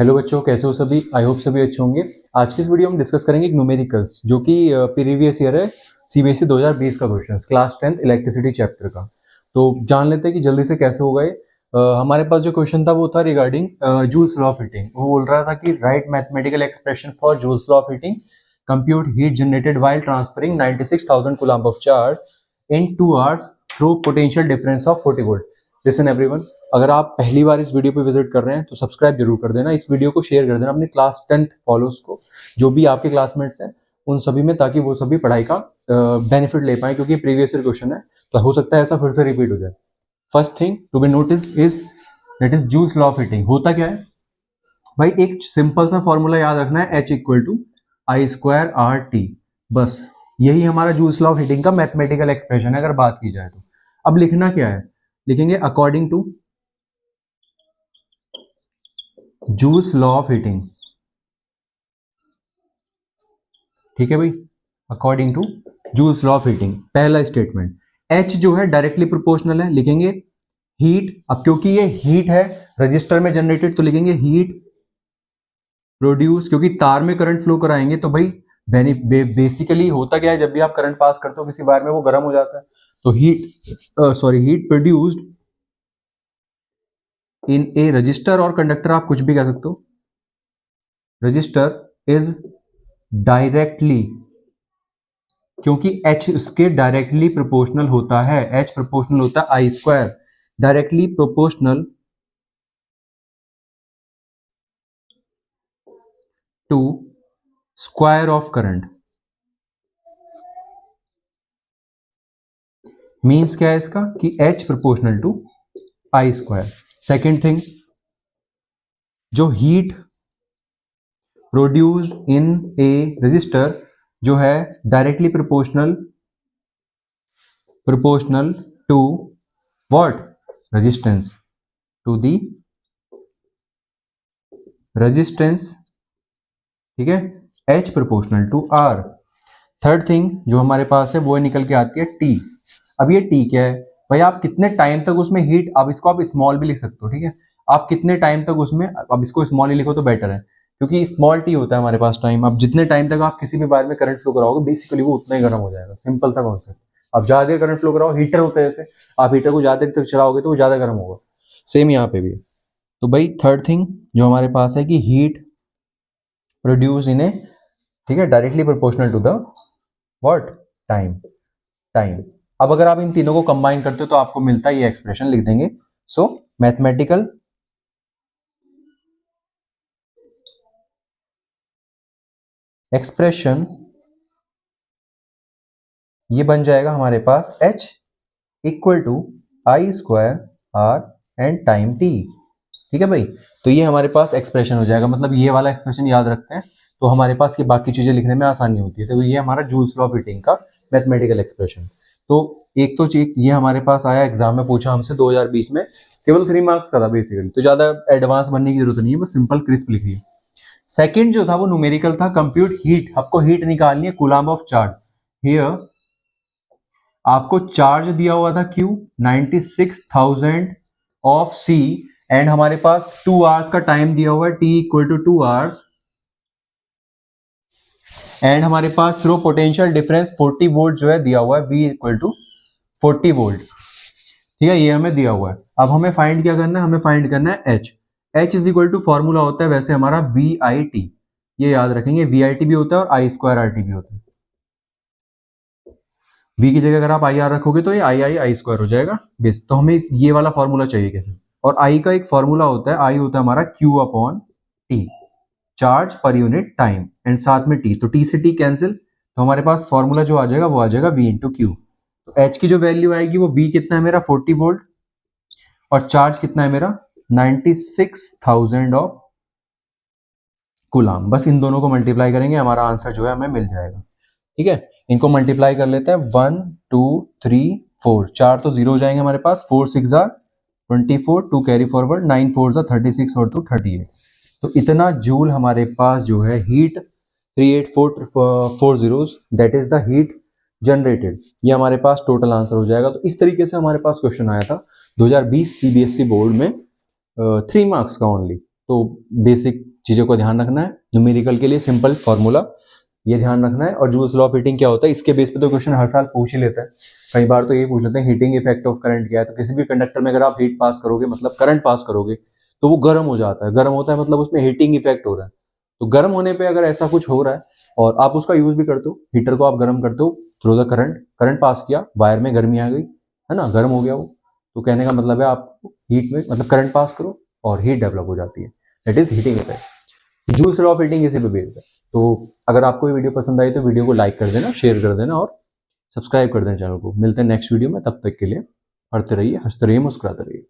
Hello बच्चों, कैसे हो सभी। आई होप सभी अच्छे होंगे। आज की इस वीडियो में डिस्कस करेंगे एक न्यूमेरिकल्स जो कि प्रीवियस ईयर है सीबीएसई 2020 का question, class 10th electricity chapter का। तो जान लेते हैं कि जल्दी से कैसे होगा ये। हमारे पास जो क्वेश्चन था वो था regarding joules law of heating. वो बोल रहा था कि right mathematical expression for joules law of heating, compute heat generated while transferring 96,000 coulomb of charge in 2 hours through potential difference of 40 volt. Listen everyone, अगर आप पहली बार इस वीडियो पे विजिट कर रहे हैं तो सब्सक्राइब जरूर कर देना, इस वीडियो को शेयर कर देना अपने क्लास 10th फॉलोअर्स को, जो भी आपके क्लासमेट्स हैं उन सभी में, ताकि वो सभी पढ़ाई का बेनिफिट ले पाए, क्योंकि प्रीवियस ईयर क्वेश्चन है तो हो सकता है ऐसा फिर से रिपीट हो जाए। First thing to be notice is that is Joule's law of heating. होता क्या है भाई, एक सिंपल सा फॉर्मूला याद रखना है, H equal to I square R T. बस यही हमारा जूल्स लॉ ऑफ हीटिंग का मैथमेटिकल एक्सप्रेशन है अगर बात की जाए तो। अब लिखना क्या है, लिखेंगे according to Joule's law of heating. ठीक है भाई, according to Joule's law of heating पहला स्टेटमेंट। H जो है डायरेक्टली प्रोपोर्शनल है, लिखेंगे हीट। अब क्योंकि ये हीट है रजिस्टर में जनरेटेड तो लिखेंगे हीट प्रोड्यूस, क्योंकि तार में करंट फ्लो कराएंगे तो भाई बेसिकली होता क्या है, जब भी आप करंट पास करते हो किसी वायर में वो गर्म हो जाता है। तो heat produced in a resistor, और कंडक्टर आप कुछ भी कह सकते हो। रजिस्टर इज डायरेक्टली, क्योंकि H इसके डायरेक्टली प्रोपोर्शनल होता है, H प्रोपोर्शनल होता है I square, directly proportional to square of current. Means क्या है इसका कि H proportional to I square. Second thing, जो heat produced in a resistor जो है directly proportional to what, resistance, to the resistance. ठीक है, H proportional to R। Third thing जो हमारे पास है वो निकल के आती है T। अब ये T क्या है भाई, आप कितने टाइम तक उसमें हीट, अब इसको आप स्मॉल भी लिख सकते हो। ठीक है, आप कितने टाइम तक उसमें, अब इसको स्मॉल ही लिखो तो बेटर है, क्योंकि स्मॉल टी होता है हमारे पास टाइम। अब जितने टाइम तक आप किसी भी वायर में करंट फ्लो कराओगे बेसिकली वो उतना ही गर्म हो जाएगा, सिंपल सा कॉन्सेप्ट। अब ज्यादा देर करंट फ्लो कराओ, हीटर होता है जैसे, आप हीटर को ज्यादा देर तक चलाओगे तो वो ज्यादा गर्म होगा। सेम यहाँ पे भी है। तो भाई थर्ड थिंग जो हमारे पास है कि हीट प्रोड्यूस इन ए, ठीक है, directly proportional to the what, time. अब अगर आप इन तीनों को कंबाइन करते हो तो आपको मिलता है ये एक्सप्रेशन, लिख देंगे। सो मैथमेटिकल एक्सप्रेशन ये बन जाएगा हमारे पास H equal to I square R and time T. ठीक है भाई, तो ये हमारे पास एक्सप्रेशन हो जाएगा। मतलब ये वाला एक्सप्रेशन याद रखते हैं तो हमारे पास ये बाकी चीजें लिखने में आसानी होती है। तो ये हमारा जूल्स लॉ ऑफ हीटिंग का मैथमेटिकल एक्सप्रेशन। तो एक तो चीज ये हमारे पास आया, एग्जाम में पूछा हमसे 2020 में, केवल 3 मार्क्स का था बेसिकली, तो ज्यादा एडवांस बनने की जरूरत नहीं है, बस सिंपल क्रिस्प लिखिए। सेकंड जो था वो न्यूमेरिकल था, कंप्यूट हीट। आपको हीट निकालनी है कूलम्ब ऑफ चार्ज। हियर आपको चार्ज दिया हुआ था Q 96,000 ऑफ C, एंड हमारे पास 2 hours का टाइम दिया हुआ है T equal to 2 hours, and हमारे पास थ्रू पोटेंशियल डिफरेंस 40 वोल्ट जो है दिया हुआ है, V इक्वल टू 40 वोल्ट। ठीक है, ये हमें दिया हुआ है। अब हमें फाइंड क्या करना है, हमें फाइंड करना है H is equal to formula होता है वैसे हमारा VIT, ये याद रखेंगे, VIT भी होता है और आई स्क्वायर RT भी होता है। V की जगह अगर आप IR रखोगे तो ये आई स्क्वायर हो जाएगा बेस। तो हमें ये वाला फॉर्मूला चाहिए कैसे, और I का एक फॉर्मूला होता है, I होता है हमारा Q upon T, charge per unit time, and साथ में T, तो T से T कैंसिल, तो हमारे पास फॉर्मूला जो आ जाएगा वो आ जाएगा V इंटू क्यू। तो H की जो वैल्यू आएगी वो V कितना है मेरा 40 वोल्ट, और चार्ज कितना है मेरा 96,000 ऑफ कूलम्ब। बस इन दोनों को मल्टीप्लाई करेंगे, हमारा आंसर जो है हमें मिल जाएगा। ठीक है, इनको मल्टीप्लाई कर लेते हैं, 1 2 3 4, 4 तो 0 हो जाएंगे हमारे पास, 4 6 24, 2 कैरी फॉरवर्ड, 9 4 36 और 2 38। तो इतना जूल हमारे पास जो है heat 38440, that is the heat generated, ये हमारे पास टोटल आंसर हो जाएगा। तो इस तरीके से हमारे पास क्वेश्चन आया था 2020 सीबीएसई बोर्ड में, 3 मार्क्स का ओनली। तो बेसिक चीज़ों को ध्यान रखना है। न्यूमेरिकल के लिए सिंपल फार्मूला ये ध्यान रखना है। और जूल्स लॉ ऑफ हीटिंग क्या होता है, इसके बेस पे तो क्वेश्चन हर साल पूछ ही लेता है। कई बार तो ये पूछ लेते हैं हीटिंग इफेक्ट ऑफ करंट क्या है। तो किसी भी कंडक्टर में अगर आप हीट पास करोगे, मतलब करंट पास करोगे, तो वो गर्म हो जाता है। गर्म होता है मतलब उसमें हीटिंग इफेक्ट हो रहा है। तो गर्म होने पे अगर ऐसा कुछ हो रहा है और आप उसका यूज भी करते हो, हीटर को आप गर्म करते हो through the current, current pass किया, वायर में गर्मी आ गई, है ना, गर्म हो गया वो, तो कहने का मतलब है आप हीट में मतलब करंट पास करो और हीट डेवलप हो जाती है। That is heating effect. Joules law of heating इसी पे बेस्ड है। तो अगर आपको ये वीडियो पसंद आई तो वीडियो को लाइक कर देना, शेयर कर देना और सब्सक्राइब कर देना चैनल को। मिलते हैं नेक्स्ट वीडियो में, तब तक के लिए पढ़ते रहिए, हंसते रहिए, मुस्कुराते रहिए।